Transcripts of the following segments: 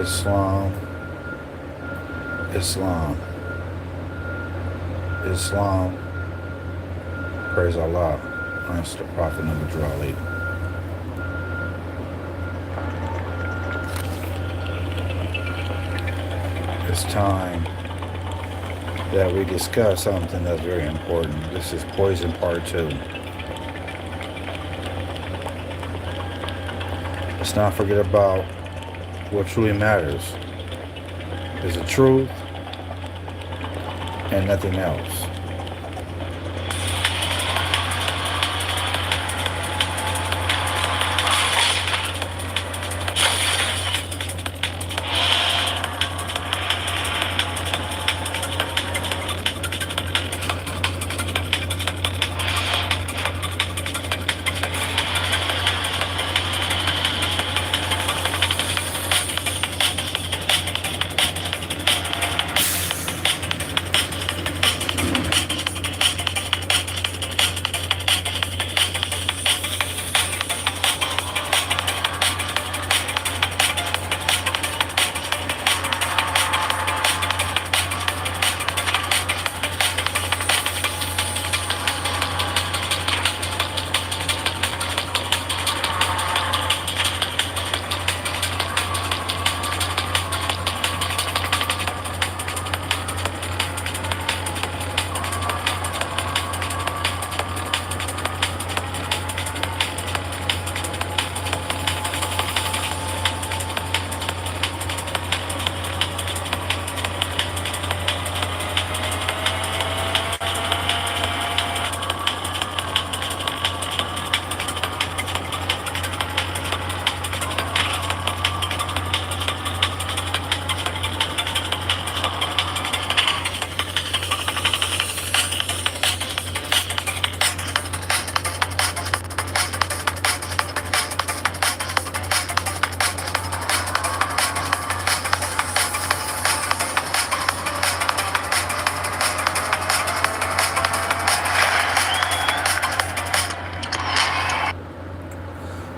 Islam, Islam, Islam. Praise Allah. Honest the Prophet Nabi Ali. It's time that we discuss something that's very important. This is Poison Part 2. Let's not forget about what truly matters is the truth and nothing else.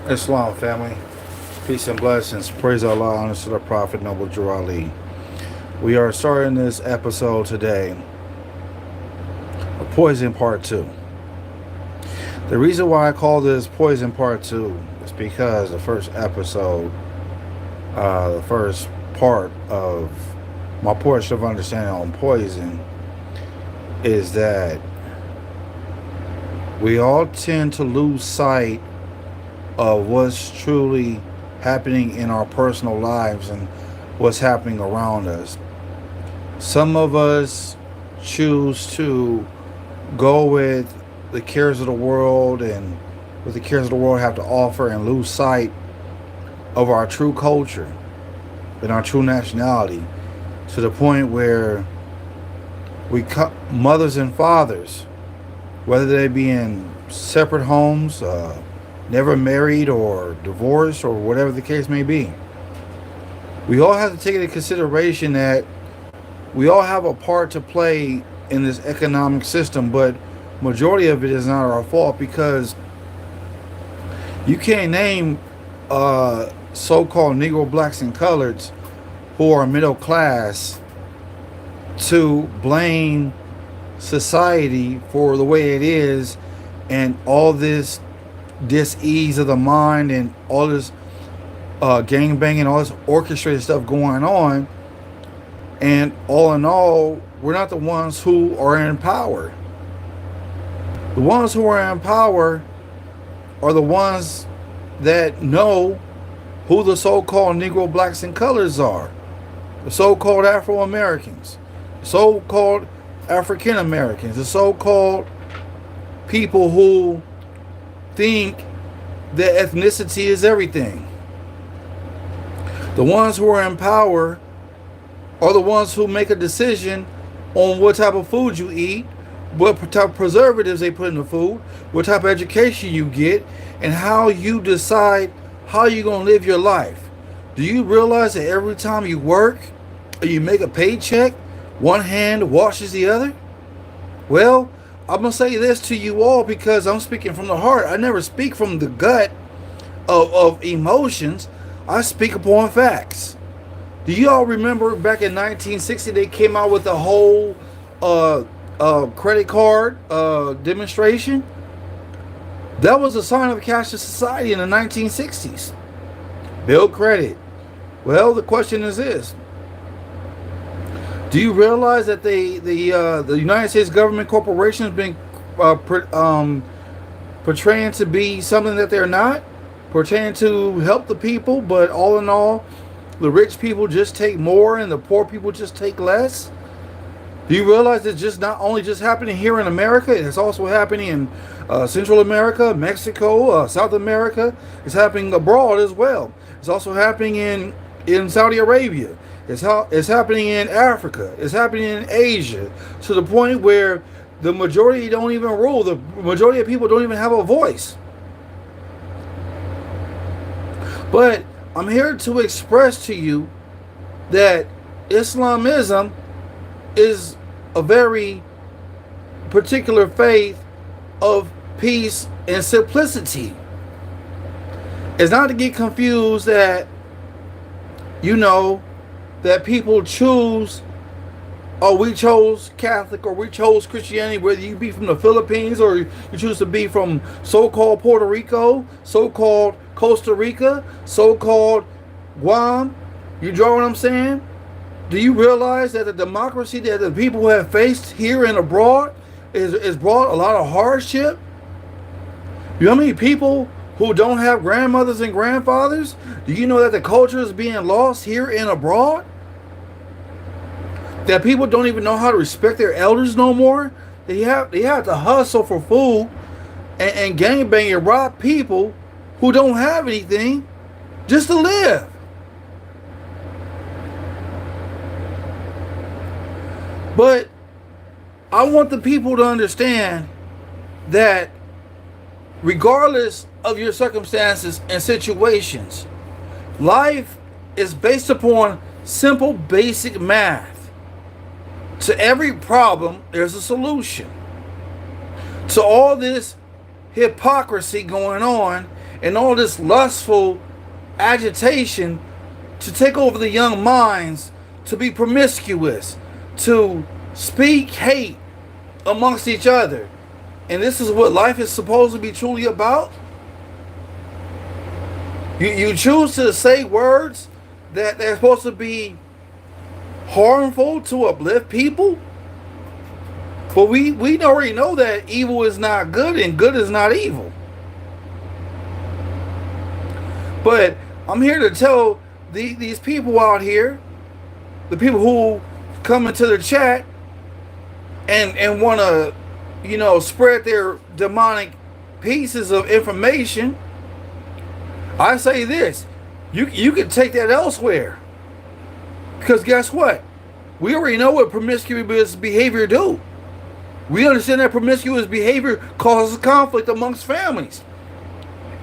Islam family, peace and blessings. Praise Allah, honor to the Prophet Noble Drew Ali. We are starting this episode today of Poison Part 2. The reason why I call this Poison Part 2 is because the first episode, the first part of my portion of understanding on poison is that we all tend to lose sight of what's truly happening in our personal lives and what's happening around us. Some of us choose to go with the cares of the world and what the cares of the world have to offer and lose sight of our true culture and our true nationality to the point where we cut mothers and fathers, whether they be in separate homes, never married or divorced or whatever the case may be. We all have to take into consideration that we all have a part to play in this economic system, but majority of it is not our fault because you can't name so-called Negro, blacks, and coloreds who are middle class to blame society for the way it is and all this dis-ease of the mind and all this gang banging, all this orchestrated stuff going on. And all in all, we're not the ones who are in power. The ones who are in power are the ones that know who the so-called Negro, blacks, and colors are. The so-called Afro-Americans, the so-called African Americans, the so-called people who think that ethnicity is everything. The ones who are in power are the ones who make a decision on what type of food you eat, what type of preservatives they put in the food, what type of education you get, and how you decide how you're going to live your life. Do you realize that every time you work or you make a paycheck, one hand washes the other? Well, I'm going to say this to you all because I'm speaking from the heart. I never speak from the gut of emotions. I speak upon facts. Do you all remember back in 1960 they came out with the whole credit card demonstration? That was a sign of a cashless society in the 1960s. Build credit. Well, the question is this: do you realize that the United States government corporation has been portraying to be something that they're not, portraying to help the people, but all in all, the rich people just take more and the poor people just take less? Do you realize it's just not only just happening here in America, it's also happening in Central America, Mexico, South America. It's happening abroad as well. It's also happening in Saudi Arabia. It's happening in Africa. It's happening in Asia, to the point where the majority don't even rule. The majority of people don't even have a voice. But I'm here to express to you that Islamism is a very particular faith of peace and simplicity. It's not to get confused that, that people choose, or we chose Catholic or we chose Christianity, whether you be from the Philippines or you choose to be from so-called Puerto Rico, so-called Costa Rica, so-called Guam. You draw what I'm saying? Do you realize that the democracy that the people have faced here and abroad is brought a lot of hardship? You know how many people who don't have grandmothers and grandfathers? Do you know that the culture is being lost here and abroad? That people don't even know how to respect their elders no more? They have to hustle for food and gangbang and rob people who don't have anything just to live. But I want the people to understand that regardless of your circumstances and situations, life is based upon simple, basic math. To every problem, there's a solution. To all this hypocrisy going on and all this lustful agitation to take over the young minds, to be promiscuous, to speak hate amongst each other. And this is what life is supposed to be truly about? You choose to say words that they're supposed to be harmful to uplift people? But we already know that evil is not good and good is not evil. But I'm here to tell these people out here, the people who come into the chat and want to, spread their demonic pieces of information. I say this: you can take that elsewhere, because guess what? We already know what promiscuous behavior do. We understand that promiscuous behavior causes conflict amongst families.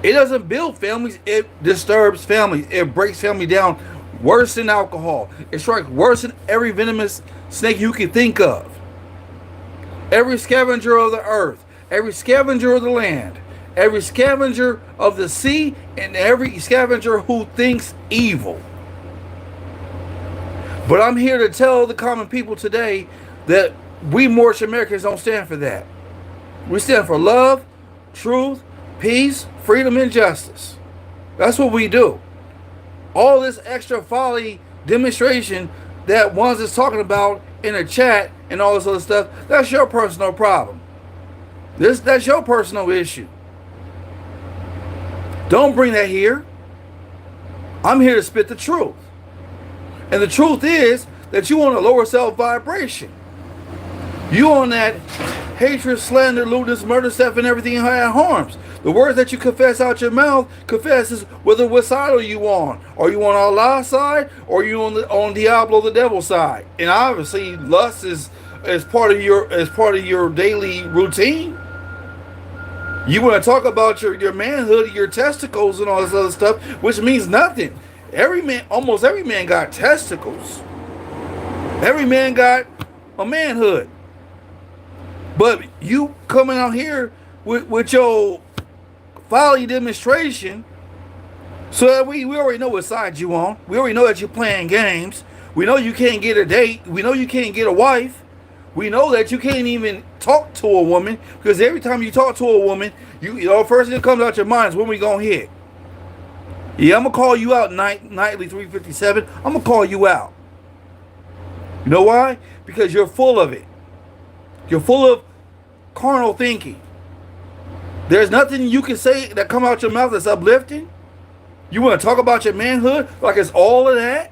It doesn't build families; it disturbs families. It breaks family down worse than alcohol. It strikes worse than every venomous snake you can think of. Every scavenger of the earth, every scavenger of the land, every scavenger of the sea, and every scavenger who thinks evil. But I'm here to tell the common people today that we Moorish Americans don't stand for that. We stand for love, truth, peace, freedom, and justice. That's what we do. All this extra folly demonstration that ones is talking about in a chat and all this other stuff, that's your personal problem. That's your personal issue. Don't bring that here. I'm here to spit the truth. And the truth is that you on a lower self vibration. You on that hatred, slander, lewdness, murder, theft, and everything that harms. The words that you confess out your mouth confesses whether what side are you on. Are you on Allah's side, or are you on Diablo, the devil's side? And obviously, lust is part of your daily routine. You want to talk about your manhood, your testicles, and all this other stuff, which means nothing. Almost every man got testicles. Every man got a manhood. But you coming out here with your folly demonstration, So we already know what side you on. We already know that you're playing games. We know you can't get a date. We know you can't get a wife. We know that you can't even talk to a woman because every time you talk to a woman, you know first thing that comes out your mind is when we gonna hit. Yeah, I'm gonna call you out nightly 357. I'm gonna call you out. You know why? Because you're full of it. You're full of carnal thinking. There's nothing you can say that come out your mouth that's uplifting. You want to talk about your manhood like it's all of that?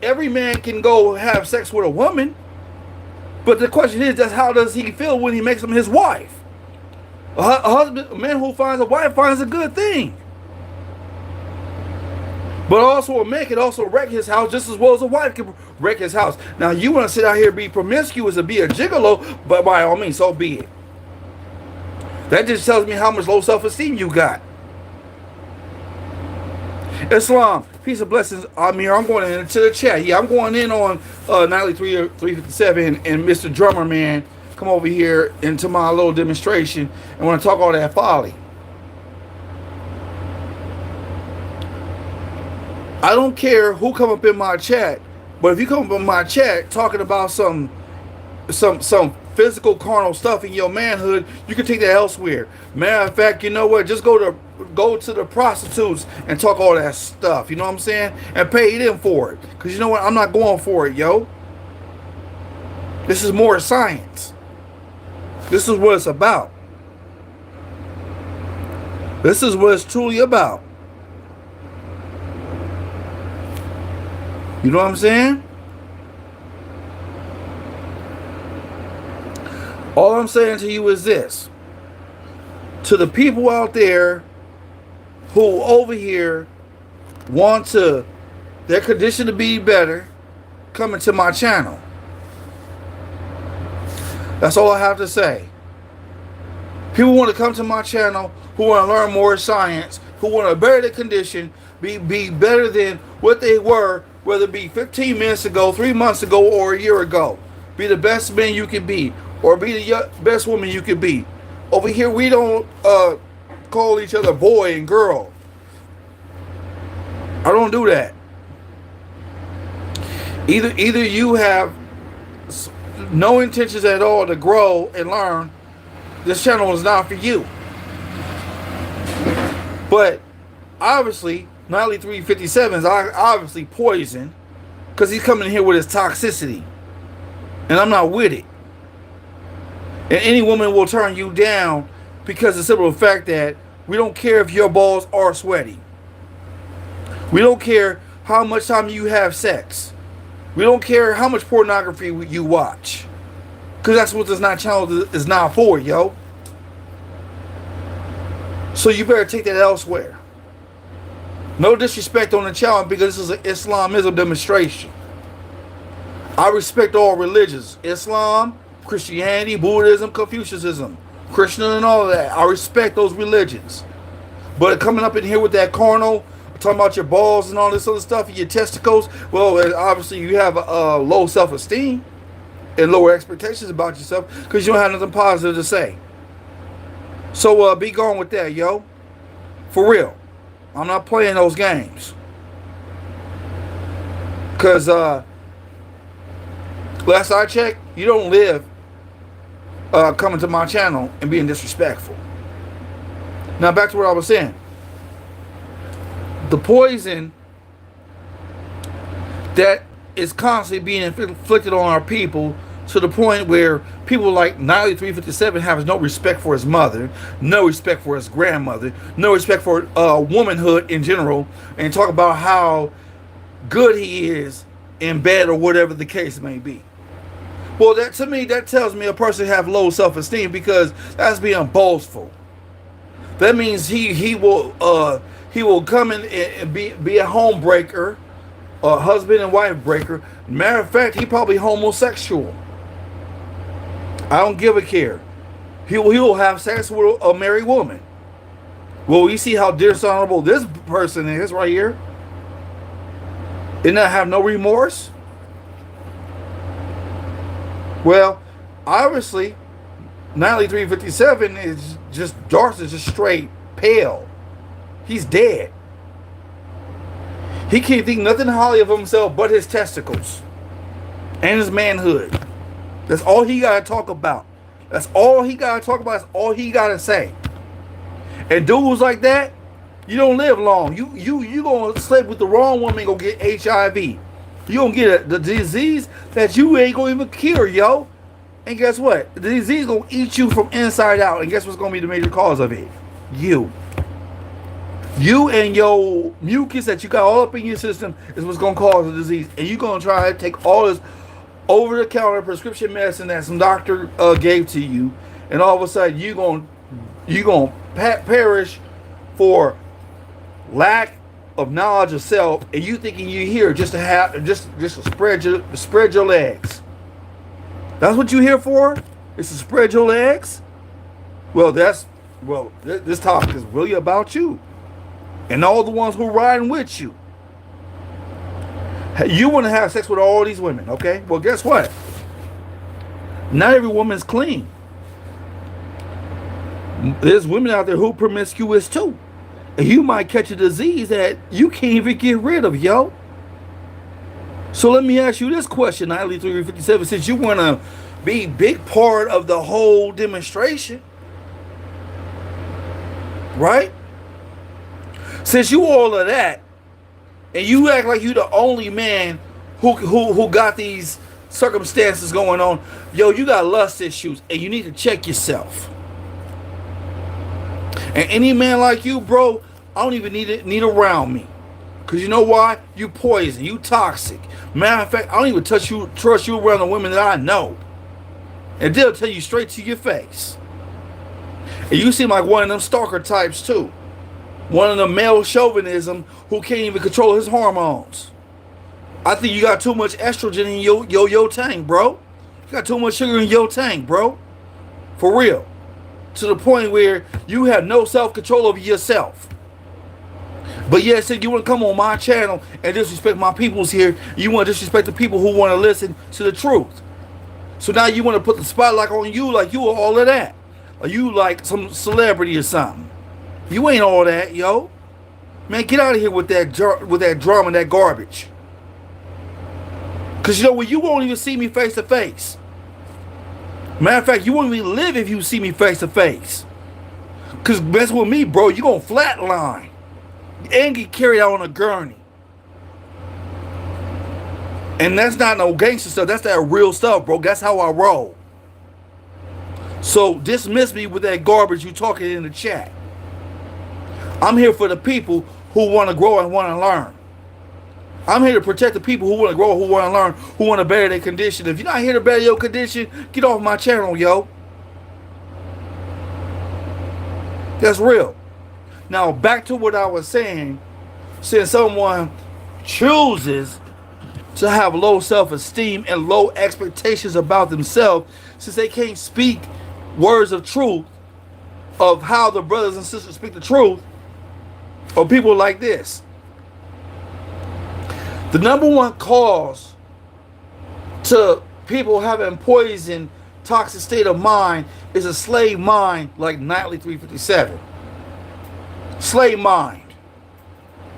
Every man can go have sex with a woman, but the question is, just how does he feel when he makes them his wife? A man who finds a wife finds a good thing. But also a man can also wreck his house just as well as a wife can wreck his house. Now you want to sit out here and be promiscuous and be a gigolo, but by all means, so be it. That just tells me how much low self-esteem you got. Islam, peace and blessings, Amir. I'm going into the chat. Yeah, I'm going in on Nightly 357 and Mr. Drummer Man. Come over here into my little demonstration and want to talk all that folly. I don't care who come up in my chat, but if you come up in my chat talking about some physical carnal stuff in your manhood, you can take that elsewhere. Matter of fact, you know what? Just go to the prostitutes and talk all that stuff. You know what I'm saying? And pay them for it. Because you know what? I'm not going for it, yo. This is more science. This is what it's about. This is what it's truly about. You know what I'm saying? All I'm saying to you is this. To the people out there who over here want their condition to be better, coming to my channel. That's all I have to say. People want to come to my channel who want to learn more science, who want to better their condition, be better than what they were, whether it be 15 minutes ago, 3 months ago, or a year ago. Be the best man you can be, or be the best woman you can be. Over here, we don't call each other boy and girl. I don't do that. Either you have no intentions at all to grow and learn, this channel is not for you. But obviously, Nightly 357 is obviously poison because he's coming in here with his toxicity. And I'm not with it. And any woman will turn you down because of the simple fact that we don't care if your balls are sweaty. We don't care how much time you have sex. We don't care how much pornography you watch. Because that's what this channel is not for, yo. So you better take that elsewhere. No disrespect on the channel because this is an Islamism demonstration. I respect all religions. Islam, Christianity, Buddhism, Confucianism, Christian and all of that. I respect those religions. But coming up in here with that carnal, talking about your balls and all this other stuff, and your testicles, well, obviously you have a low self-esteem and lower expectations about yourself because you don't have nothing positive to say. So be gone with that, yo. For real. I'm not playing those games. Because last I checked, you don't live coming to my channel and being disrespectful. Now back to what I was saying. The poison that is constantly being inflicted on our people to the point where people like Nightly 357 have no respect for his mother, no respect for his grandmother, no respect for womanhood in general, and talk about how good he is in bed or whatever the case may be. Well, that to me, that tells me a person have low self-esteem because that's being boastful. That means he will come in and be a home breaker, a husband and wife breaker. Matter of fact, he probably homosexual. I don't give a care. He will have sex with a married woman. Well, you see how dishonorable this person is right here? And not have no remorse? Well, obviously, Nightly 357 is just Darth is just straight pale. He's dead. He can't think nothing highly of himself but his testicles and his manhood. That's all he got to talk about. That's all he got to talk about. That's all he got to say. And dudes like that, you don't live long. You gonna sleep with the wrong woman, gonna get HIV. You gonna get the disease that you ain't gonna even cure, yo. And guess what? The disease gonna eat you from inside out. And guess what's gonna be the major cause of it? You. You and your mucus that you got all up in your system is what's gonna cause the disease. And you gonna try to take all this over-the-counter prescription medicine that some doctor gave to you, and all of a sudden you gonna perish for lack of knowledge of self, and you thinking you're here just to spread your legs. That's what you're here for? Is to spread your legs? Well, this topic is really about you and all the ones who are riding with you. You want to have sex with all these women, okay? Well, guess what? Not every woman's clean. There's women out there who are promiscuous too. And you might catch a disease that you can't even get rid of, yo. So let me ask you this question, Nightly 357, since you want to be big part of the whole demonstration, right? Since you all of that, and you act like you the only man who got these circumstances going on, yo, you got lust issues, and you need to check yourself. And any man like you, bro, I don't even need around me. Because you know why? You poison. You toxic. Matter of fact, I don't even trust you around the women that I know. And they'll tell you straight to your face. And you seem like one of them stalker types too. One of the male chauvinism who can't even control his hormones. I think you got too much estrogen in your tank, bro. You got too much sugar in your tank, bro. For real. To the point where you have no self-control over yourself. But yes, you want to come on my channel and disrespect my peoples here. You want to disrespect the people who want to listen to the truth. So now you want to put the spotlight on you like you are all of that. Or you like some celebrity or something. You ain't all that, yo. Man, get out of here with that drama and that garbage. Because you know what? You won't even see me face to face. Matter of fact, you won't even live if you see me face to face. Because mess with me, bro, you going to flatline. And get carried out on a gurney. And that's not no gangster stuff. That's that real stuff, bro. That's how I roll. So dismiss me with that garbage you talking in the chat. I'm here for the people who want to grow and want to learn. I'm here to protect the people who want to grow, who want to learn, who want to better their condition. If you're not here to better your condition, get off my channel, yo. That's real. Now, back to what I was saying. Since someone chooses to have low self-esteem and low expectations about themselves, since they can't speak words of truth of how the brothers and sisters speak the truth, or people like this. The number one cause to people having poison, toxic state of mind is a slave mind like Nightly 357. Slave mind.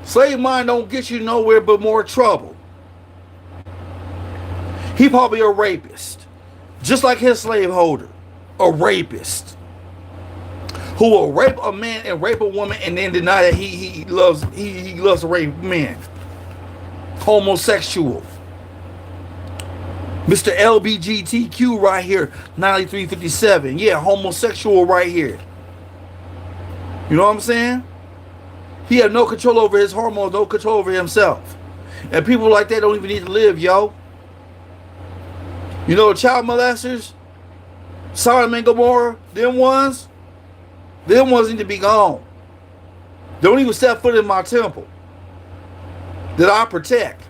Slave mind don't get you nowhere but more trouble. He probably a rapist. Just like his slave holder. A rapist. Who will rape a man and rape a woman and then deny that he loves to rape men. Homosexual. Mr. LBGTQ right here. 9357. Yeah, homosexual right here. You know what I'm saying? He had no control over his hormones, no control over himself. And people like that don't even need to live, yo. You know, child molesters, Sodom and Gomorrah, them ones need to be gone. Don't even step foot in my temple that I protect.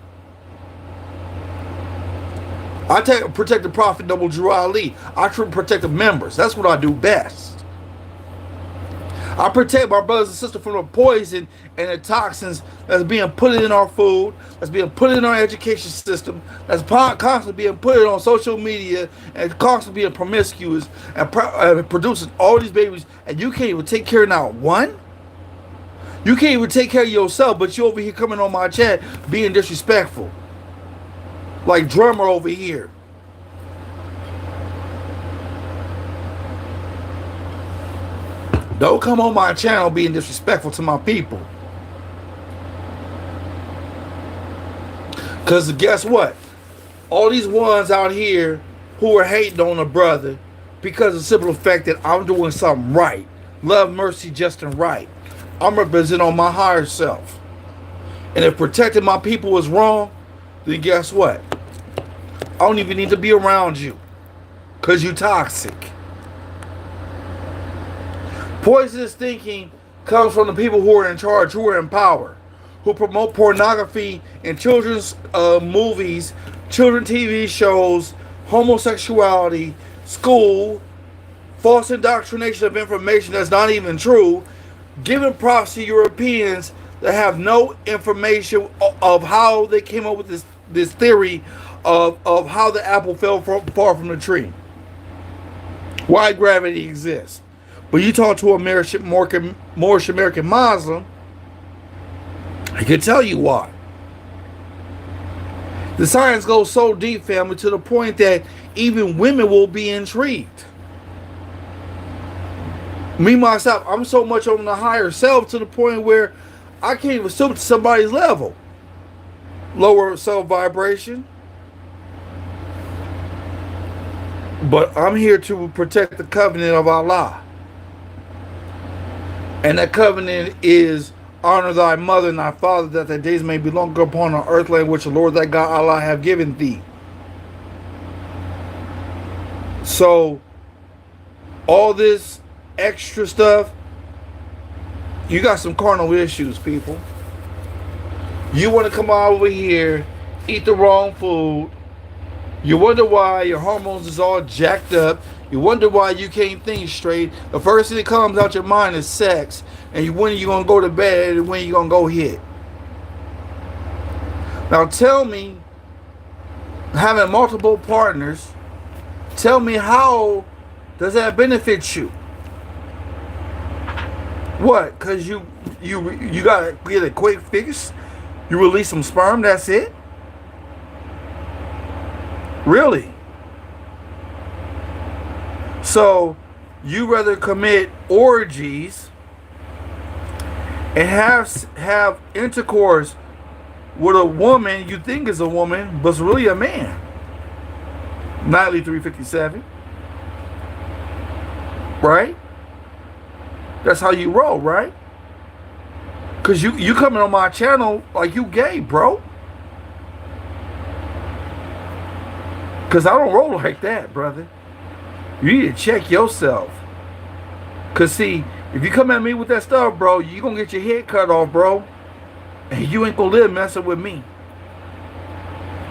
I protect the Prophet Noble Drew Ali. I protect the members. That's what I do best. I protect my brothers and sisters from the poison and the toxins that's being put in our food, that's being put in our education system, that's constantly being put on social media and constantly being promiscuous and producing all these babies, and you can't even take care of not one? You can't even take care of yourself, but you over here coming on my chat being disrespectful. Like drummer over here. Don't come on my channel being disrespectful to my people. Because guess what? All these ones out here who are hating on a brother because of the simple fact that I'm doing something right. Love, mercy, just and right. I'm representing on my higher self. And if protecting my people is wrong, then guess what? I don't even need to be around you. Because you toxic. Poisonous thinking comes from the people who are in charge, who are in power, who promote pornography in children's movies, children's TV shows, homosexuality, school, false indoctrination of information that's not even true, giving props to Europeans that have no information of how they came up with this theory of how the apple fell far from the tree. Why gravity exists. But you talk to a Moorish American Muslim, he can tell you why. The science goes so deep, family, to the point that even women will be intrigued. Me, myself, I'm so much on the higher self to the point where I can't even stoop to somebody's level. Lower self vibration. But I'm here to protect the covenant of Allah. And that covenant is honor thy mother and thy father, that thy days may be longer upon the earth land which the Lord thy God Allah have given thee. So all this extra stuff, you got some carnal issues, people. You want to come out over here, eat the wrong food. You wonder why your hormones is all jacked up. You wonder why you can't think straight. The first thing that comes out your mind is sex. And when you going to go to bed and when you going to go hit. Now tell me, having multiple partners, tell me how does that benefit you? What? Because you got to get a quick fix? You release some sperm, that's it? Really? So you rather commit orgies and have intercourse with a woman you think is a woman, but it's really a man. Nightly 357. Right? That's how you roll, right? Because you coming on my channel like you gay, bro. Because I don't roll like that, brother. You need to check yourself. Because, see, if you come at me with that stuff, bro, you're going to get your head cut off, bro. And you ain't going to live messing with me.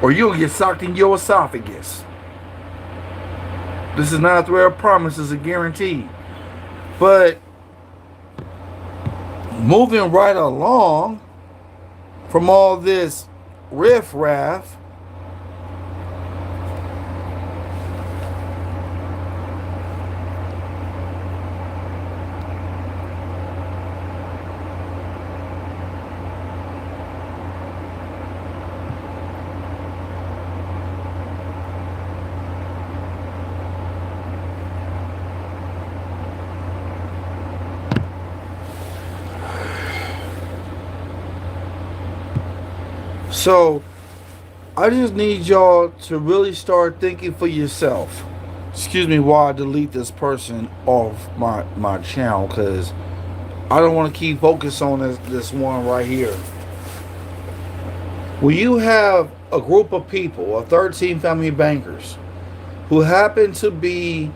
Or you're going to get socked in your esophagus. This is not a threat of promise. It's a guarantee. But moving right along from all this riff-raff, so I just need y'all to really start thinking for yourself. Excuse me while I delete this person off my channel, because I don't want to keep focus on this one right here. When you have a group of people, 13 family bankers, who happen to be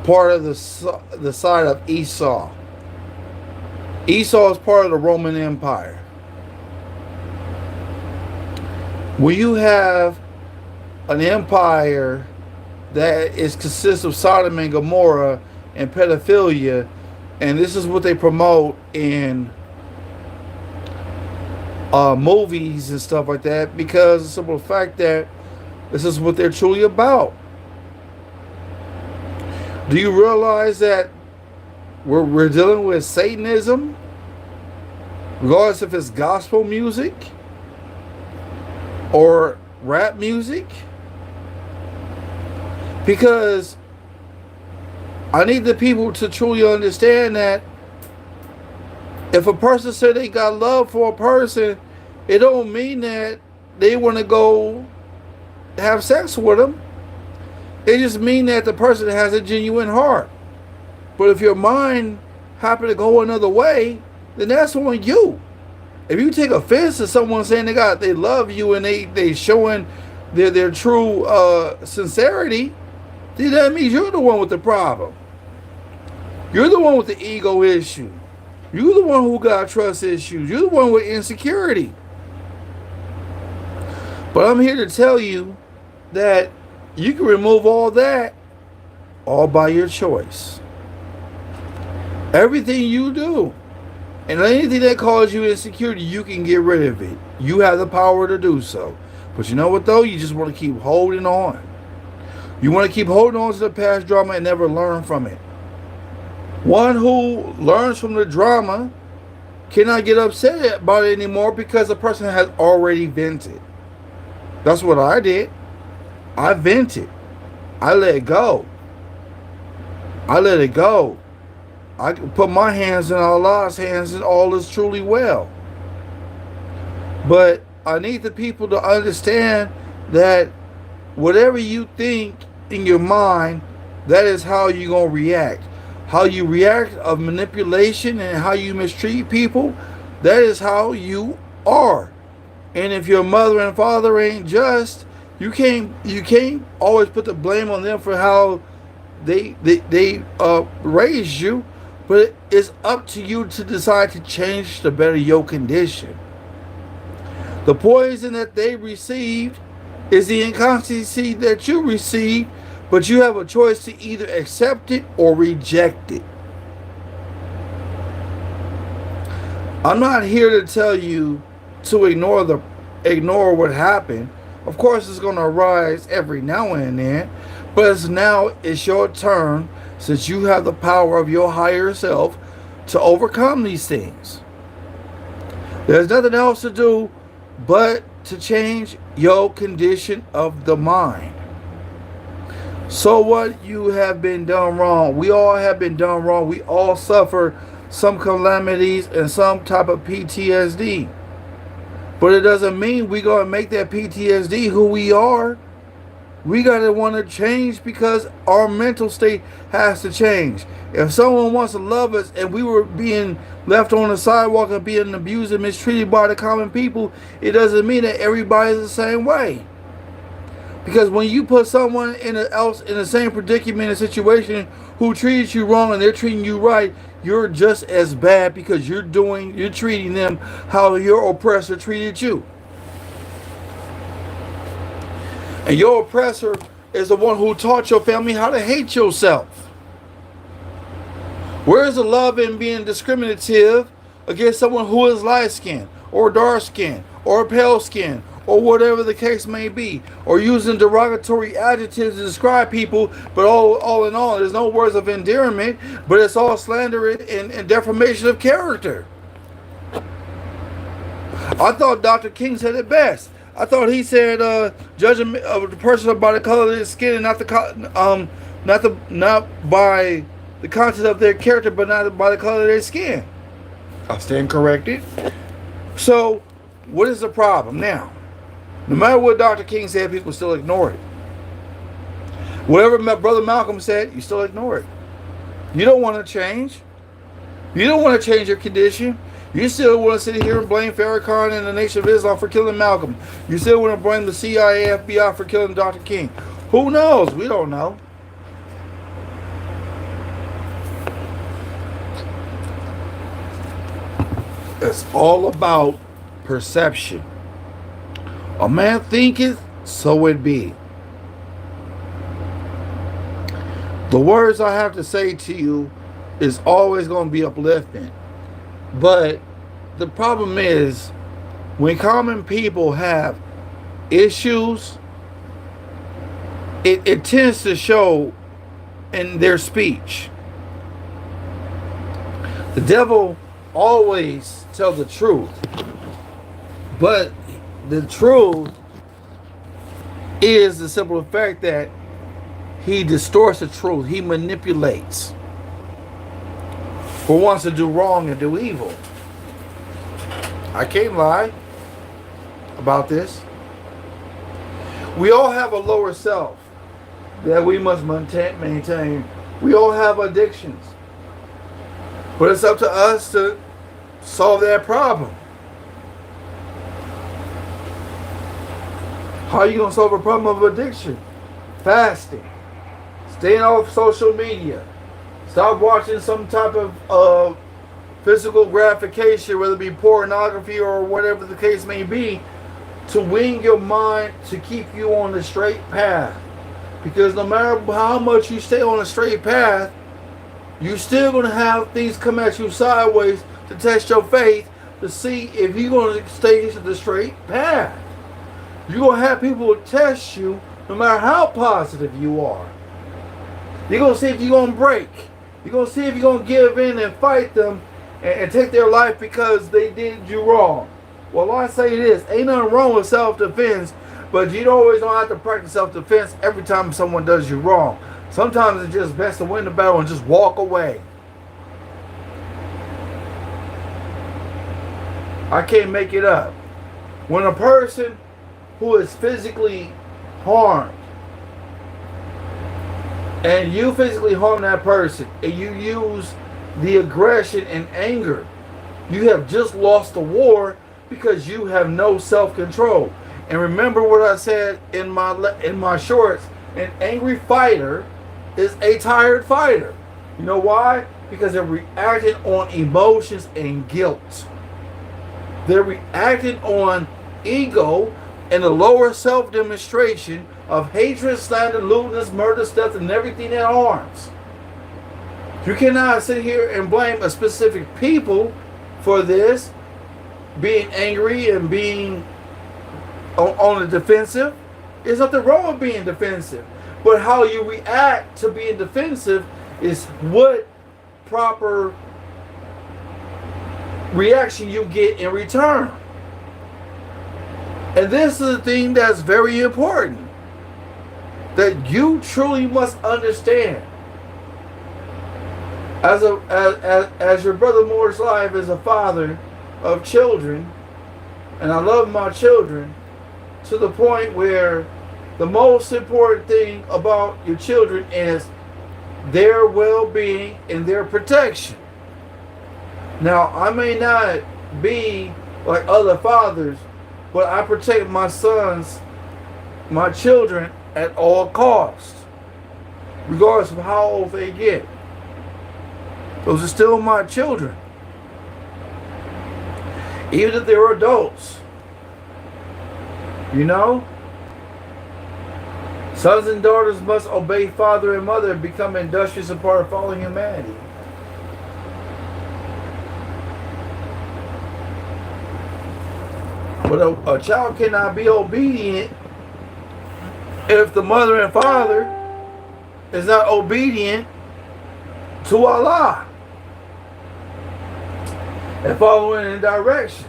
part of the side of Esau. Esau is part of the Roman Empire. When you have an empire that consists of Sodom and Gomorrah and pedophilia, and this is what they promote in movies and stuff like that, because of the simple fact that this is what they're truly about. Do you realize that we're dealing with Satanism regardless if it's gospel music or rap music, because I need the people to truly understand that if a person said they got love for a person, it don't mean that they want to go have sex with them. It just means that the person has a genuine heart. But if your mind happen to go another way, then that's on you. If you take offense to someone saying they love you and they showing their true sincerity, then that means you're the one with the problem. You're the one with the ego issue. You're the one who got trust issues. You're the one with insecurity. But I'm here to tell you that you can remove all that all by your choice. Everything you do and anything that causes you insecurity, you can get rid of it. You have the power to do so. But you know what though? You just want to keep holding on. You want to keep holding on to the past drama and never learn from it. One who learns from the drama cannot get upset about it anymore because the person has already vented. That's what I did. I vented. I let go. I let it go. I put my hands in Allah's hands and all is truly well. But I need the people to understand that whatever you think in your mind, that is how you're going to react. How you react of manipulation and how you mistreat people, that is how you are. And if your mother and father ain't just, you can't always put the blame on them for how they raised you. But it's up to you to decide to change to better your condition. The poison that they received is the inconstancy that you received, but you have a choice to either accept it or reject it. I'm not here to tell you to ignore what happened. Of course, it's going to arise every now and then, but now it's your turn, since you have the power of your higher self to overcome these things. There's nothing else to do but to change your condition of the mind. So what? You have been done wrong. We all have been done wrong. We all suffer some calamities and some type of PTSD. But it doesn't mean we're going to make that PTSD who we are. We got to want to change because our mental state has to change. If someone wants to love us and we were being left on the sidewalk and being abused and mistreated by the common people, it doesn't mean that everybody's the same way. Because when you put someone else in the same predicament and situation who treated you wrong and they're treating you right, you're just as bad because you're treating them how your oppressor treated you. And your oppressor is the one who taught your family how to hate yourself. Where is the love in being discriminative against someone who is light-skinned or dark-skinned or pale-skinned or whatever the case may be, or using derogatory adjectives to describe people, but all in all, there's no words of endearment, but it's all slander and defamation of character. I thought Dr. King said it best. I thought he said, judging the person by the color of their skin, and not by the content of their character, but not by the color of their skin. I stand corrected. So, what is the problem now? No matter what Dr. King said, people still ignore it. Whatever Brother Malcolm said, you still ignore it. You don't want to change. You don't want to change your condition. You still want to sit here and blame Farrakhan and the Nation of Islam for killing Malcolm. You still want to blame the CIA, FBI for killing Dr. King. Who knows? We don't know. It's all about perception. A man thinketh, so it be. The words I have to say to you is always going to be uplifting. But the problem is, when common people have issues, it tends to show in their speech. The devil always tell the truth. But the truth is the simple fact that he distorts the truth. He manipulates. For wants to do wrong and do evil. I can't lie about this. We all have a lower self that we must maintain. We all have addictions. But it's up to us to solve that problem. How are you going to solve a problem of addiction? Fasting. Staying off social media. Stop watching some type of physical gratification, whether it be pornography or whatever the case may be, to wean your mind to keep you on the straight path. Because no matter how much you stay on a straight path, you're still going to have things come at you sideways to test your faith to see if you're going to stay to the straight path. You're going to have people test you no matter how positive you are. You're going to see if you're going to break. You're going to see if you're going to give in and fight them and take their life because they did you wrong. Well, I say this, ain't nothing wrong with self-defense, but you always don't have to practice self-defense every time someone does you wrong. Sometimes it's just best to win the battle and just walk away. I can't make it up. When a person who is physically harmed and you physically harm that person and you use the aggression and anger, you have just lost the war because you have no self-control. And remember what I said in my shorts, an angry fighter is a tired fighter. You know why? Because they're reacting on emotions and guilt. They're reacting on ego and the lower self-demonstration of hatred, slander, lewdness, murder, theft, and everything that harms. You cannot sit here and blame a specific people for this, being angry and being on the defensive. There's nothing wrong with being defensive. But how you react to being defensive is what proper reaction you get in return. And this is the thing that's very important, that you truly must understand. As your brother Morris Live is a father of children, and I love my children to the point where the most important thing about your children is their well-being and their protection. Now, I may not be like other fathers, but I protect my sons, my children, at all costs, regardless of how old they get. Those are still my children. Even if they're adults. You know? Sons and daughters must obey father and mother and become industrious and part of following humanity. But a child cannot be obedient if the mother and father is not obedient to Allah and following in directions.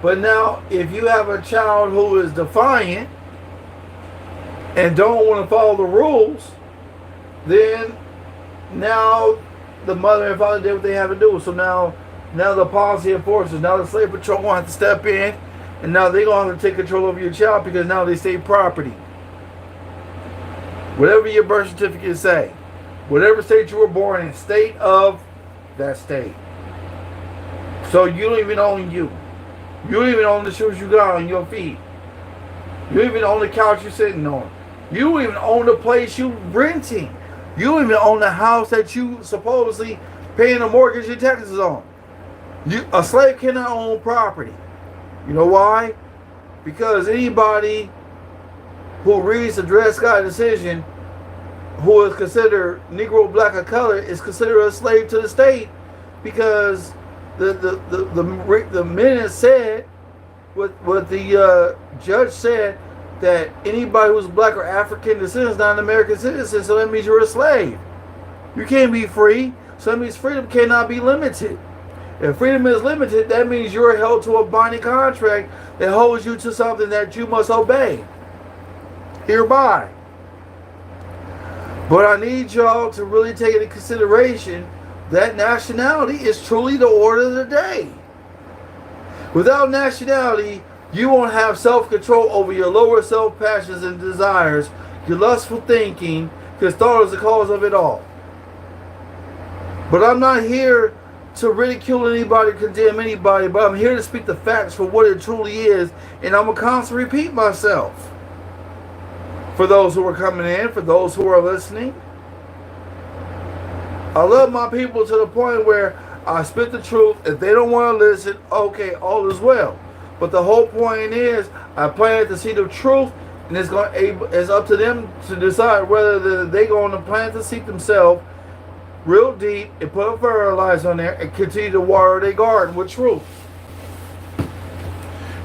But now, if you have a child who is defiant and don't want to follow the rules, then now the mother and father did what they have to do. So now the policy enforcers, now the slave patrol will have to step in, and now they're going to have to take control over your child because now they state property. Whatever your birth certificate say, whatever state you were born in, state of that state. So you don't even own you. You don't even own the shoes you got on your feet. You don't even own the couch you're sitting on. You don't even own the place you renting. You don't even own the house that you supposedly paying a mortgage and taxes on. A slave cannot own property. You know why? Because anybody who reads the Dred Scott decision, who is considered Negro, black, or color, is considered a slave to the state, because the minute said, what the judge said, that anybody who's black or African descent is not an American citizen, so that means you're a slave. You can't be free, so that means freedom cannot be limited. If freedom is limited, that means you're held to a binding contract that holds you to something that you must obey hereby. But I need y'all to really take into consideration that nationality is truly the order of the day. Without nationality, you won't have self-control over your lower self passions and desires, your lustful thinking, because thought is the cause of it all. But I'm not here to ridicule anybody, condemn anybody, but I'm here to speak the facts for what it truly is, and I'm going to constantly repeat myself. For those who are coming in, for those who are listening, I love my people to the point where I spit the truth. If they don't want to listen, okay, all is well. But the whole point is, I plant to see the truth, and it's up to them to decide whether they're going to plant the seed themselves real deep and put a fertilizer on there and continue to water their garden with truth.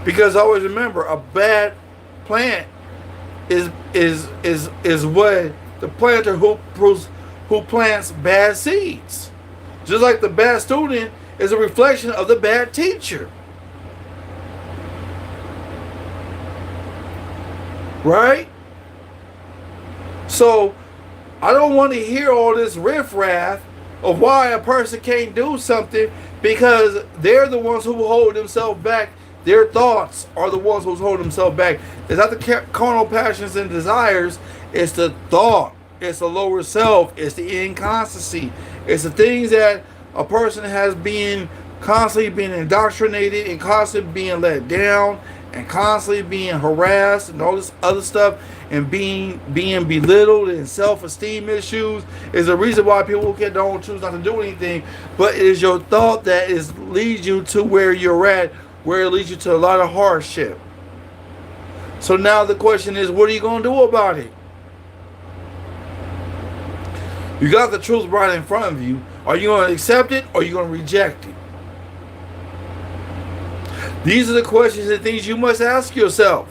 Because always remember, a bad plant is what the planter who plants bad seeds. Just like the bad student is a reflection of the bad teacher. Right? So I don't want to hear all this riffraff of why a person can't do something, because they're the ones who hold themselves back. Their thoughts are the ones who hold themselves back. It's not the carnal passions and desires. It's the thought. It's the lower self. It's the inconstancy. It's the things that a person has been constantly being indoctrinated and constantly being let down and constantly being harassed and all this other stuff and being belittled and self-esteem issues is the reason why people don't choose not to do anything. But it is your thought that leads you to where you're at, where it leads you to a lot of hardship. So now the question is, what are you going to do about it? You got the truth right in front of you. Are you going to accept it or are you going to reject it? These are the questions and things you must ask yourself.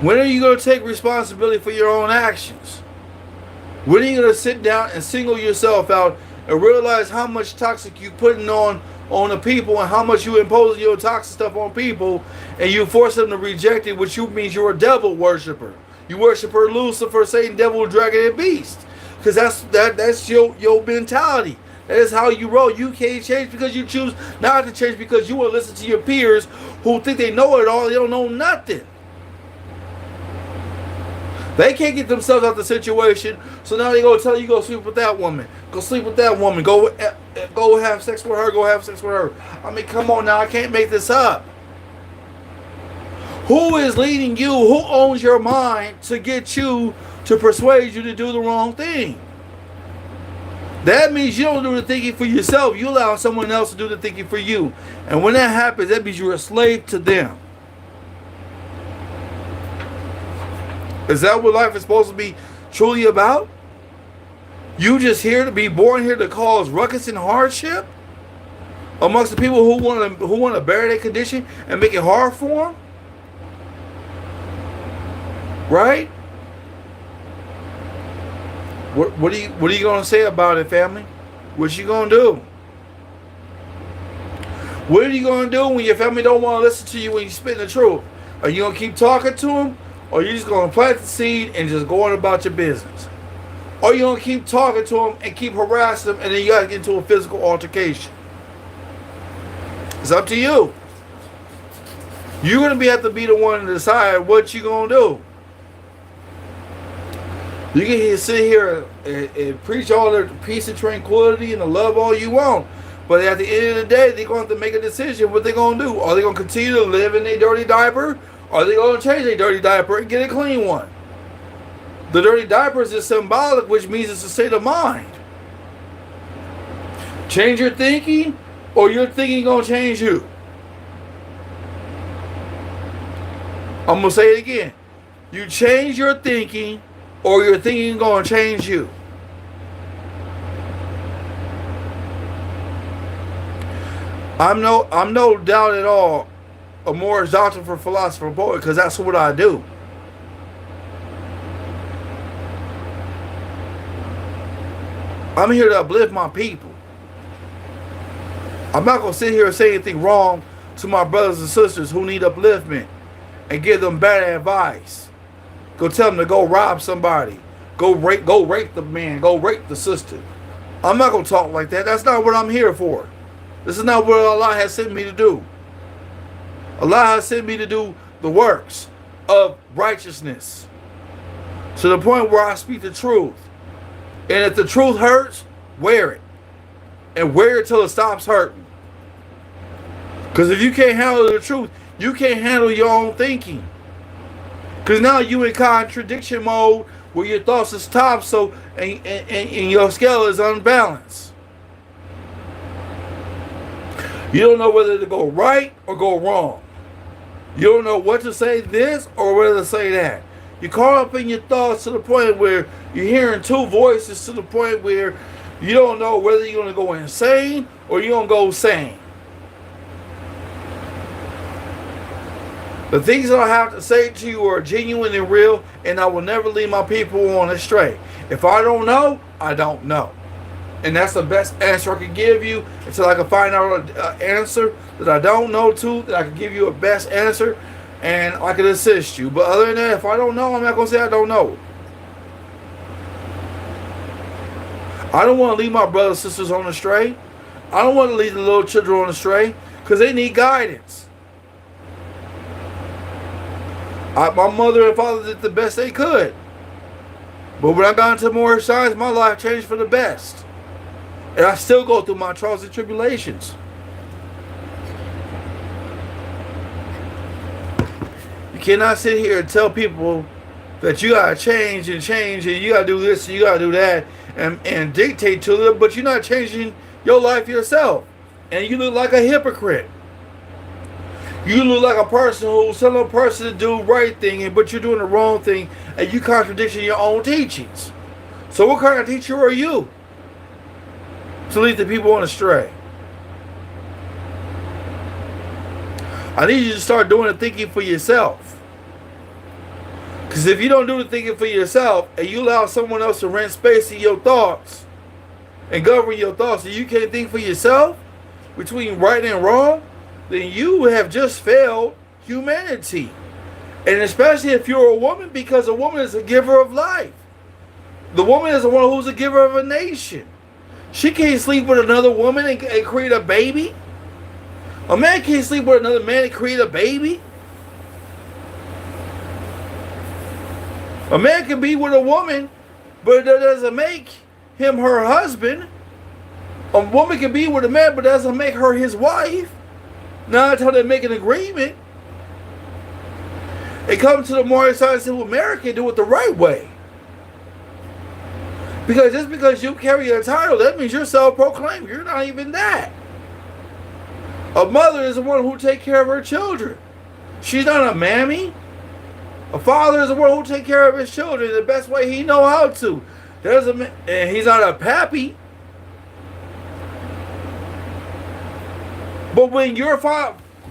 When are you going to take responsibility for your own actions? When are you going to sit down and single yourself out and realize how much toxic you putting on the people and how much you imposing your toxic stuff on people, and you force them to reject it, which means you're a devil worshiper. You worshiper Lucifer, Satan, devil, dragon, and beast. Because that's your mentality. That is how you roll. You can't change because you choose not to change, because you will listen to your peers who think they know it all. They don't know nothing. They can't get themselves out of the situation, so now they go tell you go sleep with that woman. Go sleep with that woman. Go have sex with her. Go have sex with her. I mean, come on now. I can't make this up. Who is leading you? Who owns your mind to get you to persuade you to do the wrong thing? That means you don't do the thinking for yourself. You allow someone else to do the thinking for you. And when that happens, that means you're a slave to them. Is that what life is supposed to be truly about? You just here to be born here to cause ruckus and hardship amongst the people who want to bury their condition and make it hard for them? Right? What are you going to say about it, family? What you going to do? What are you going to do when your family don't want to listen to you when you spit the truth? Are you going to keep talking to them? Or are you just going to plant the seed and just go on about your business? Or are you going to keep talking to them and keep harassing them, and then you got to get into a physical altercation? It's up to you. You're going to have to be the one to decide what you're going to do. You can sit here and preach all the peace and tranquility and the love all you want. But at the end of the day, they're going to have to make a decision what they're going to do. Are they going to continue to live in their dirty diaper? Or are they going to change their dirty diaper and get a clean one? The dirty diaper is just symbolic, which means it's a state of mind. Change your thinking, or your thinking going to change you? I'm going to say it again. You change your thinking, or your thinking going to change you. I'm no doubt at all a Moorish doctor for philosopher poet, because that's what I do. I'm here to uplift my people. I'm not going to sit here and say anything wrong to my brothers and sisters who need upliftment and give them bad advice. Go tell them to go rob somebody. Go rape the man. Go rape the sister. I'm not going to talk like that. That's not what I'm here for. This is not what Allah has sent me to do. Allah has sent me to do the works of righteousness. To the point where I speak the truth. And if the truth hurts, wear it. And wear it till it stops hurting. Because if you can't handle the truth, you can't handle your own thinking. Because now you in contradiction mode where your thoughts is top so and your scale is unbalanced. You don't know whether to go right or go wrong. You don't know what to say this or whether to say that. You're caught up in your thoughts to the point where you're hearing two voices to the point where you don't know whether you're going to go insane or you're going to go sane. The things that I have to say to you are genuine and real, and I will never lead my people on astray. If I don't know, I don't know. And that's the best answer I can give you until I can find out an answer that I don't know to, that I can give you a best answer, and I can assist you. But other than that, if I don't know, I'm not going to say I don't know. I don't want to lead my brothers and sisters on astray. I don't want to lead the little children on astray because they need guidance. My mother and father did the best they could. But when I got into more science, my life changed for the best. And I still go through my trials and tribulations. You cannot sit here and tell people that you gotta change and you gotta do this and you gotta do that and dictate to them, but you're not changing your life yourself. And you look like a hypocrite. You look like a person who's telling a person to do the right thing, but you're doing the wrong thing, and you contradicting your own teachings. So what kind of teacher are you to lead the people on astray? I need you to start doing the thinking for yourself. Because if you don't do the thinking for yourself, and you allow someone else to rent space in your thoughts, and govern your thoughts, and you can't think for yourself, between right and wrong, then you have just failed humanity. And especially if you're a woman, because a woman is a giver of life. The woman is the one who's a giver of a nation. She can't sleep with another woman and create a baby. A man can't sleep with another man and create a baby. A man can be with a woman, but that doesn't make him her husband. A woman can be with a man, but that doesn't make her his wife. Not until they make an agreement. They come to the Moorish Science of America and do it the right way. Because just because you carry a title, that means you're self-proclaimed. You're not even that. A mother is the one who takes care of her children. She's not a mammy. A father is the one who takes care of his children the best way he know how to. And he's not a pappy. But when you're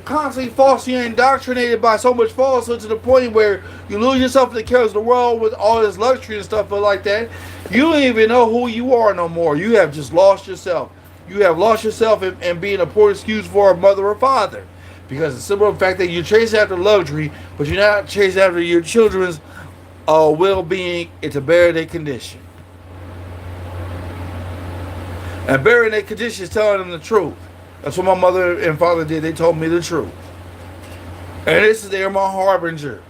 constantly falsely indoctrinated by so much falsehood to the point where you lose yourself in the cares of the world with all this luxury and stuff like that, you don't even know who you are no more. You have just lost yourself. You have lost yourself in being a poor excuse for a mother or father. Because the simple fact that you're chasing after luxury, but you're not chasing after your children's well-being and to better their condition. And bearing their condition is telling them the truth. That's what my mother and father did. They told me the truth. And this is there my harbinger.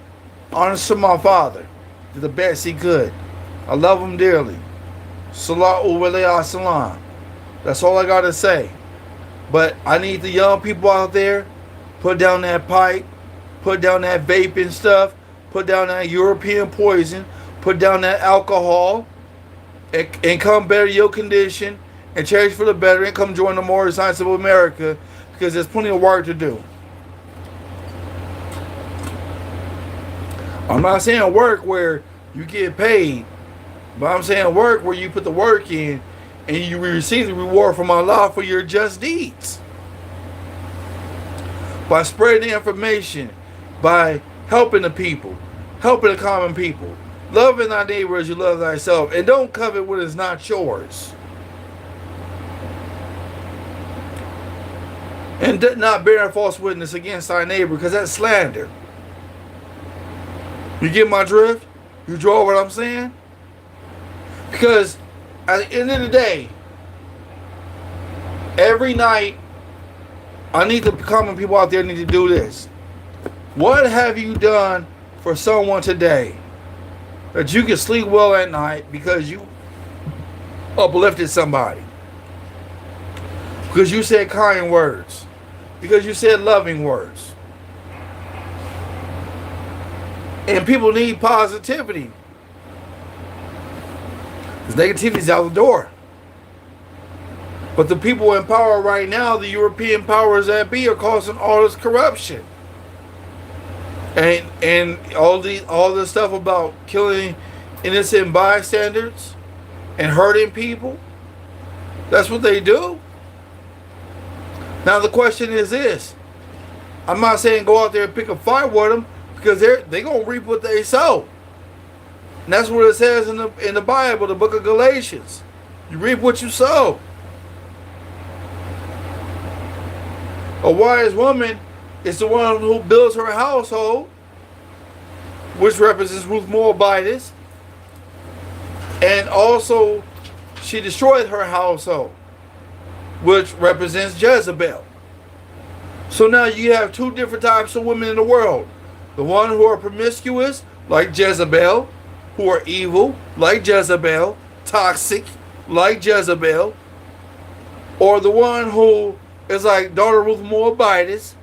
Honest to my father. Did the best he could. I love him dearly. Salatu alayhi salam. That's all I got to say. But I need the young people out there, put down that pipe, put down that vaping stuff, put down that European poison, put down that alcohol, and come better your condition. And change for the better and come join the Moorish Science of America because there's plenty of work to do. I'm not saying work where you get paid, but I'm saying work where you put the work in and you receive the reward from Allah for your just deeds. By spreading the information, by helping the people, helping the common people, loving thy neighbor as you love thyself, and don't covet what is not yours. And not bearing false witness against our neighbor, because that's slander. You get my drift? You draw what I'm saying? Because at the end of the day, every night, I need the common people out there need to do this. What have you done for someone today that you can sleep well at night because you uplifted somebody? Because you said kind words. Because you said loving words. And people need positivity. Because negativity's out the door. But the people in power right now, the European powers that be, are causing all this corruption. And all this stuff about killing innocent bystanders and hurting people. That's what they do. Now the question is this. I'm not saying go out there and pick a fight with them, because they're gonna reap what they sow. And that's what it says in the Bible, the book of Galatians. You reap what you sow. A wise woman is the one who builds her household, which represents Ruth Moabitess, and also she destroyed her household, which represents Jezebel. So now you have two different types of women in the world. The one who are promiscuous, like Jezebel, who are evil, like Jezebel, toxic, like Jezebel, or the one who is like daughter Ruth Moabitess,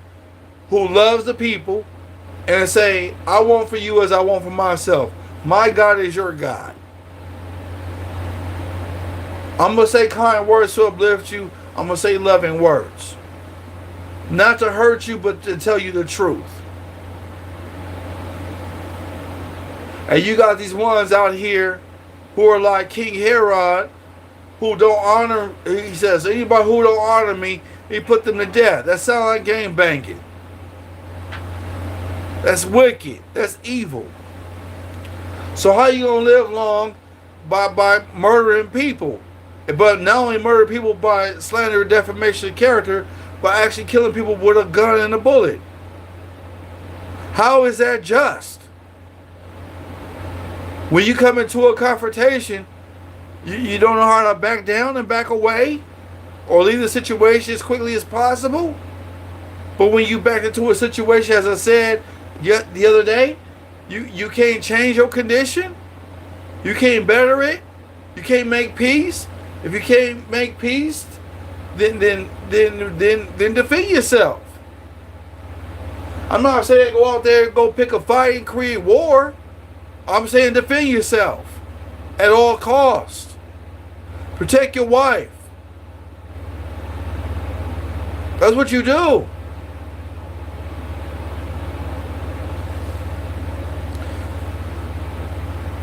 who loves the people and say, I want for you as I want for myself. My God is your God. I'm going to say kind words to uplift you. I'm going to say loving words. Not to hurt you, but to tell you the truth. And you got these ones out here who are like King Herod, who don't honor, he says, anybody who don't honor me, he put them to death. That sounds like game banging. That's wicked. That's evil. So how you going to live long? By murdering people. But not only murder people by slander and defamation of character, but actually killing people with a gun and a bullet. How is that just? When you come into a confrontation, you don't know how to back down and back away or leave the situation as quickly as possible. But when you back into a situation, as I said the other day, you can't change your condition. You can't better it. You can't make peace. If you can't make peace, then defend yourself. I'm not saying go out there and go pick a fight and create war. I'm saying defend yourself at all costs. Protect your wife. That's what you do.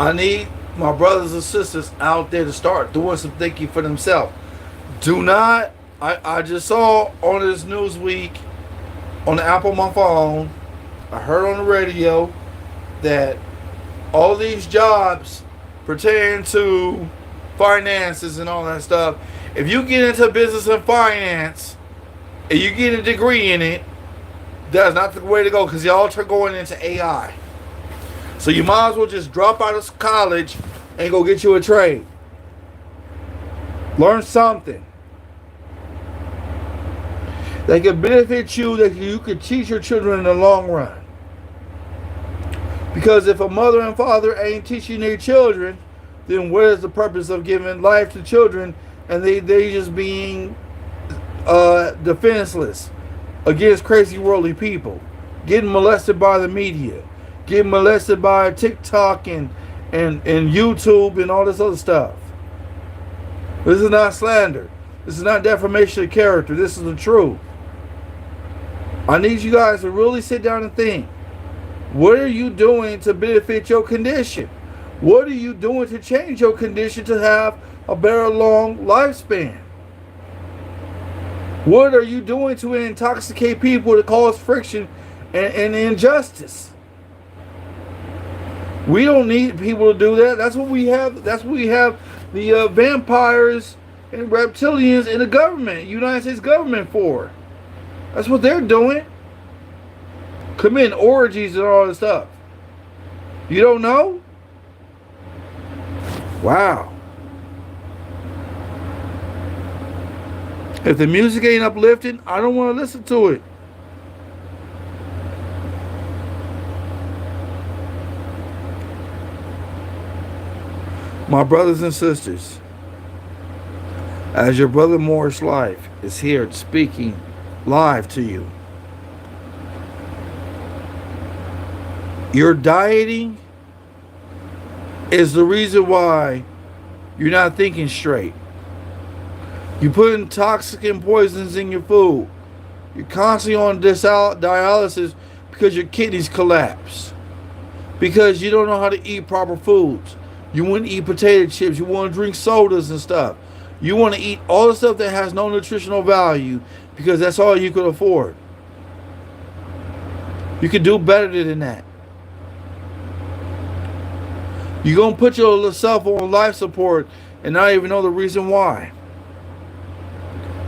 I need my brothers and sisters out there to start doing some thinking for themselves. Do not, I just saw on this Newsweek on the app on my phone, I heard on the radio that all these jobs pertain to finances and all that stuff. If you get into business and finance and you get a degree in it, that's not the way to go, because y'all are going into AI. So you might as well just drop out of college and go get you a trade. Learn something that can benefit you, that you could teach your children in the long run. Because if a mother and father ain't teaching their children, then what is the purpose of giving life to children and they just being defenseless against crazy worldly people, getting molested by the media, getting molested by TikTok and YouTube and all this other stuff. This is not slander. This is not defamation of character. This is the truth. I need you guys to really sit down and think. What are you doing to benefit your condition? What are you doing to change your condition to have a better long lifespan? What are you doing to intoxicate people to cause friction and injustice? We don't need people to do that. That's what we have. That's what we have the vampires and reptilians in the government, United States government for. That's what they're doing. Committing orgies and all this stuff. You don't know? Wow. If the music ain't uplifting, I don't want to listen to it. My brothers and sisters, as your brother Morris Life is here speaking live to you, your dieting is the reason why you're not thinking straight. You're putting toxic and poisons in your food. You're constantly on dialysis because your kidneys collapse. Because you don't know how to eat proper foods. You want to eat potato chips. You want to drink sodas and stuff. You want to eat all the stuff that has no nutritional value because that's all you could afford. You can do better than that. You're going to put yourself on life support and not even know the reason why.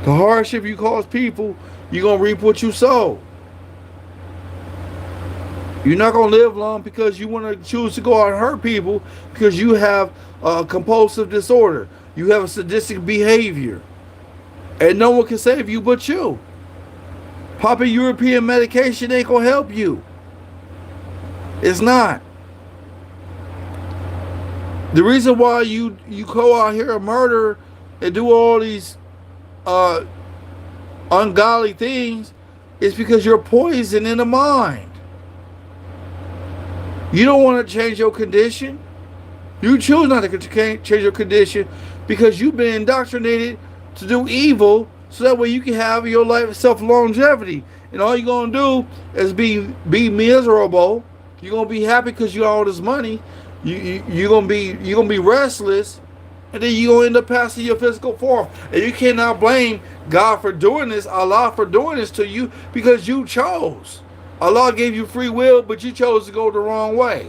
The hardship you cause people, you're going to reap what you sow. You're not going to live long because you want to choose to go out and hurt people because you have a compulsive disorder. You have a sadistic behavior. And no one can save you but you. Popping European medication ain't going to help you. It's not. The reason why you go out here and murder and do all these ungodly things is because you're poison in the mind. You don't want to change your condition. You choose not to change your condition because you've been indoctrinated to do evil so that way you can have your life self-longevity. And all you're going to do is be miserable. You're going to be happy because you got all this money. You're going to be restless. And then you're going to end up passing your physical form. And you cannot blame God for doing this, Allah for doing this to you because you chose. Allah gave you free will, but you chose to go the wrong way.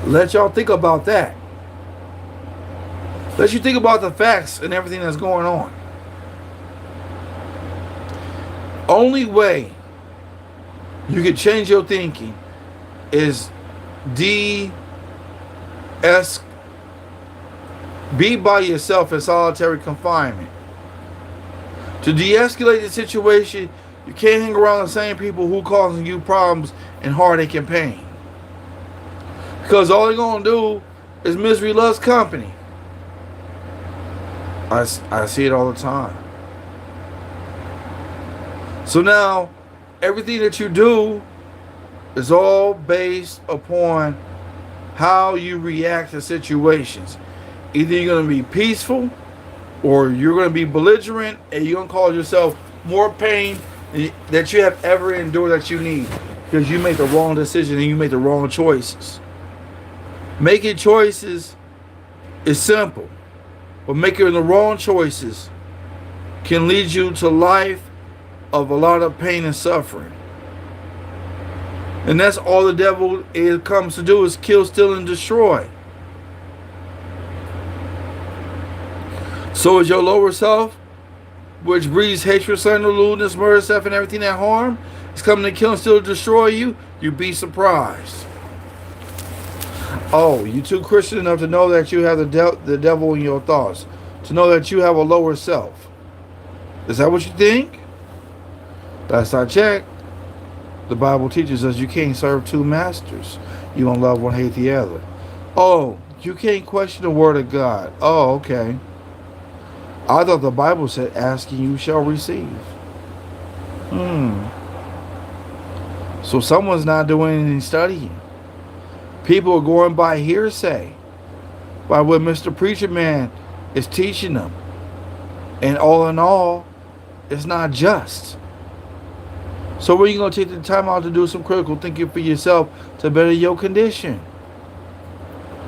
Let y'all think about that. Let you think about the facts and everything that's going on. Only way you can change your thinking is be by yourself in solitary confinement. To de-escalate the situation, you can't hang around the same people who causing you problems and heartache and pain. Because all they're going to do is misery loves company. I see it all the time. So now, everything that you do is all based upon how you react to situations. Either you're going to be peaceful or you're going to be belligerent and you're going to cause yourself more pain that you have ever endured that you need because you make the wrong decision and you make the wrong choices. Making choices is simple, but making the wrong choices can lead you to life of a lot of pain and suffering. And that's all the devil comes to do is kill, steal, and destroy. So is your lower self, which breeds hatred, slander, lewdness, murder, theft, and everything that harm, is coming to kill and steal and destroy you, you'd be surprised. Oh, you too Christian enough to know that you have the devil in your thoughts. To know that you have a lower self. Is that what you think? Last I checked, the Bible teaches us you can't serve two masters. You don't love one, hate the other. Oh, you can't question the word of God. Oh, okay. I thought the Bible said, asking you shall receive. So someone's not doing any studying. People are going by hearsay, by what Mr. Preacher Man is teaching them. And all in all, it's not just. So when are you going to take the time out to do some critical thinking for yourself to better your condition?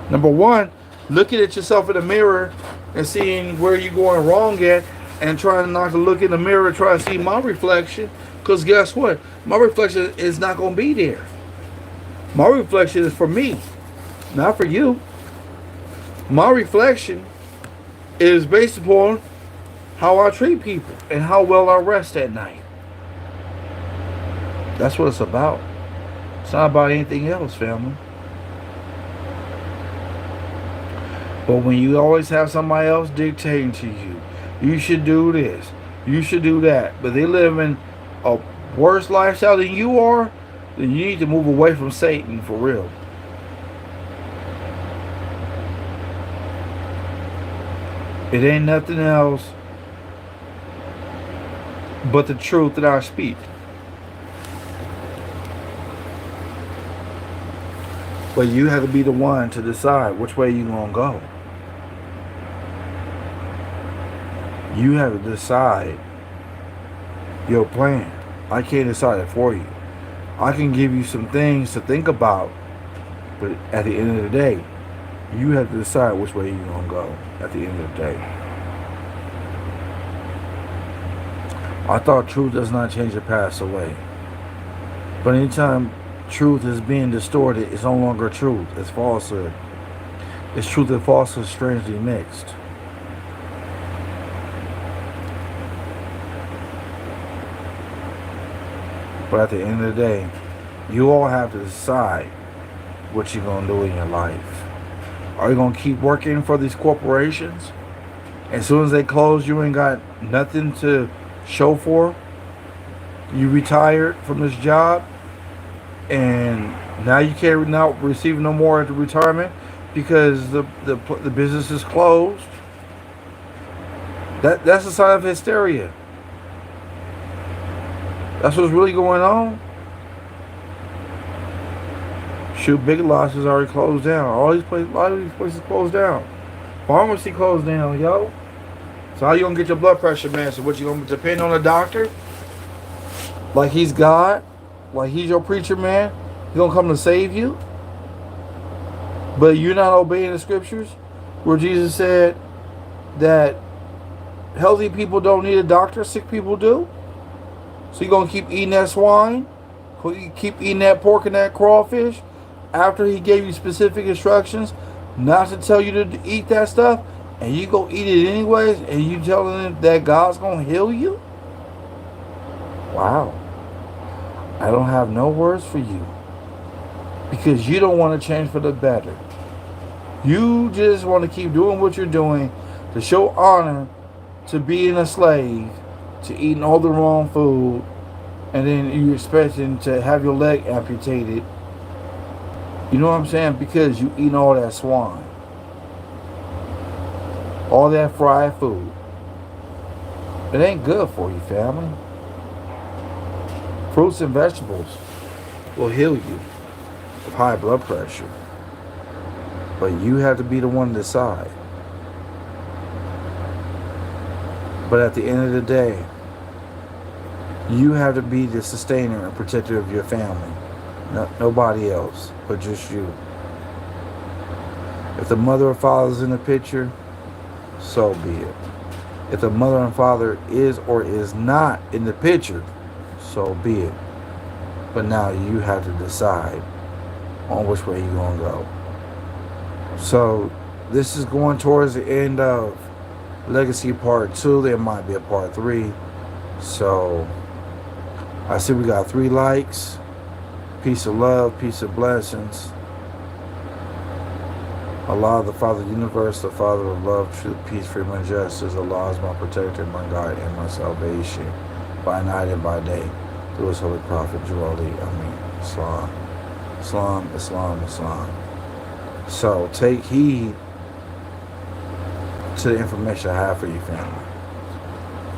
Number one, looking at yourself in the mirror and seeing where you're going wrong at and trying not to look in the mirror and try to see my reflection. Because guess what? My reflection is not going to be there. My reflection is for me, not for you. My reflection It is based upon how I treat people and how well I rest at night. That's what it's about. It's not about anything else, family. But when you always have somebody else dictating to you, you should do this, you should do that, but they live in a worse lifestyle than you are, then you need to move away from Satan for real. It ain't nothing else but the truth that I speak. But you have to be the one to decide which way you're going to go. You have to decide your plan. I can't decide it for you. I can give you some things to think about, but at the end of the day, you have to decide which way you're going to go at the end of the day. I thought truth does not change or pass away. But anytime truth is being distorted, it's no longer truth, it's falsehood. It's truth and falsehood strangely mixed. But at the end of the day, you all have to decide what you're going to do in your life. Are you going to keep working for these corporations? As soon as they close, you ain't got nothing to show for. You retired from this job, and now you can't not receive no more at the retirement because the business is closed. That's a sign of hysteria. That's what's really going on. Shoot, Big Lots is already closed down. A lot of these places closed down. Pharmacy closed down, yo. So how you gonna get your blood pressure, man? So what, you gonna depend on a doctor? Like he's God? Like he's your preacher, man? He gonna come to save you? But you're not obeying the scriptures where Jesus said that healthy people don't need a doctor, sick people do? So you gonna keep eating that swine? Keep eating that pork and that crawfish after he gave you specific instructions not to tell you to eat that stuff, and you go eat it anyways, and you telling them that God's gonna heal you? Wow. I don't have no words for you, because you don't want to change for the better. You just want to keep doing what you're doing to show honor to being a slave, to eating all the wrong food, and then you expecting to have your leg amputated. You know what I'm saying? Because you eating all that swine, all that fried food. It ain't good for you, family. Fruits and vegetables will heal you of high blood pressure, but you have to be the one to decide. But at the end of the day, you have to be the sustainer and protector of your family. Nobody else, but just you. If the mother or father is in the picture, so be it. If the mother and father is or is not in the picture, so be it. But now you have to decide on which way you're going to go. So this is going towards the end of Legacy Part 2. There might be a Part 3. So I see we got 3 likes. Peace of love, peace of blessings. Allah, the Father of the universe, the Father of love, truth, peace, freedom, and justice. Allah is my protector, my God, and my salvation, by night and by day, through His holy prophet, Jawali. Islam. Islam, Islam, Islam. So take heed to the information I have for you, family.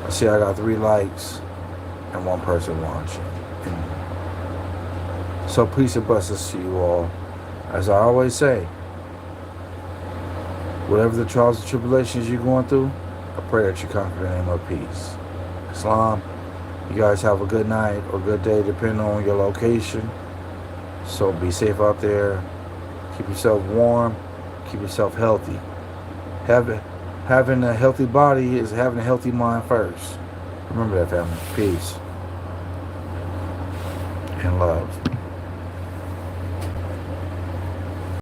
I see I got 3 likes and 1 person watching. So peace and blessings to you all. As I always say, whatever the trials and tribulations you're going through, I pray that you conquer in the name of peace. Islam, you guys have a good night or good day depending on your location. So be safe out there. Keep yourself warm. Keep yourself healthy. Having a healthy body is having a healthy mind first. Remember that, family. Peace and love.